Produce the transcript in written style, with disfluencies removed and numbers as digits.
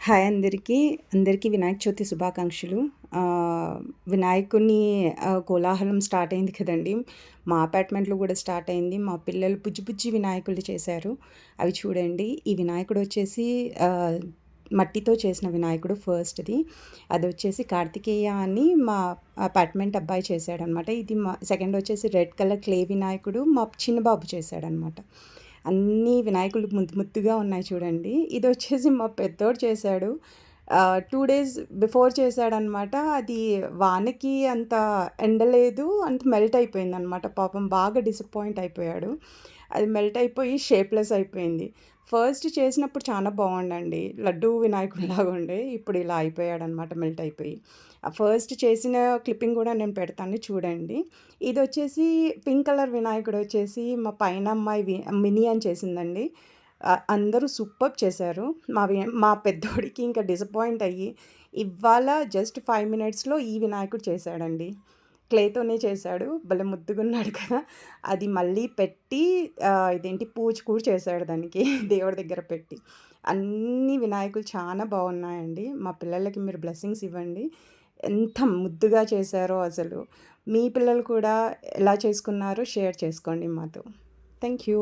Hi అందరికీ. అందరికీ వినాయక చవితి శుభాకాంక్షలు. వినాయకుడిని కోలాహలం స్టార్ట్ అయింది కదండీ! మా అపార్ట్మెంట్‌లో గూడా స్టార్ట్ అయింది. మా పిల్లలు బుజ్జి బుజ్జి వినాయకులు చేశారు. అవి చూడండి. ఈ వినాయకుడొచ్చేసి మట్టితో చేసిన వినాయకుడు ఫస్ట్‌ది. అదొచ్చేసి కార్తికేయ అని మా అపార్ట్మెంట్ అబ్బాయి చేశాడనమాట. ఇది మా సెకండొచ్చేసి రెడ్ కలర్ క్లే వినాయకుడు మా చిన్న బాబు చేశాడనమాట. అన్నీ వినాయకులు ముద్దు ముద్దుగా ఉన్నాయి చూడండి. ఇదొచ్చేసి మా పెద్దోడు చేశాడు. 2 డేస్ బిఫోర్ చేశాడనమాట. అది వానకి అంత ఎండలేదు. అంత మెల్ట్ అయిపోయిందనమాట. పాపం బాగా డిసప్పాయింట్ అయిపోయాడు. అది మెల్ట్ అయిపోయి షేప్‌లెస్ అయిపోయింది. ఫస్ట్ చేసినప్పుడు చాలా బాగుండండి. లడ్డూ వినాయకుడిలాగా ఉండే. ఇప్పుడు ఇలా అయిపోయాడనమాట మెల్ట్ అయిపోయి. ఆ ఫస్ట్ చేసిన క్లిప్పింగ్ గూడా నేను పెడతాను చూడండి. ఇదొచ్చేసి పింక్ కలర్ వినాయకుడొచ్చేసి మా పైన అమ్మాయి మినీ అని చేసిందండి. అందరూ సూపర్బ్ చేశారు. మా పెద్దోడికి ఇంకా డిసప్పాయింట్ అయ్యి, ఇవాళ జస్ట్ 5 మినిట్స్‌లో ఈ వినాయకుడు చేశాడండి. క్లేతోనే చేశాడు. భలే ముద్దుగున్నాడు కదా! అది మళ్ళీ పెట్టి ఇదేంటి పూజ కూడా చేశాడు దానికి దేవుడి దగ్గర పెట్టి. అన్ని వినాయకులు చాలా బాగున్నాయండి. మా పిల్లలకి మీరు బ్లెస్సింగ్స్ ఇవ్వండి. ఎంత ముద్దుగా చేశారో అసలు. మీ పిల్లలు కూడా ఎలా చేసుకున్నారో షేర్ చేసుకోండి మాతో. Thank you.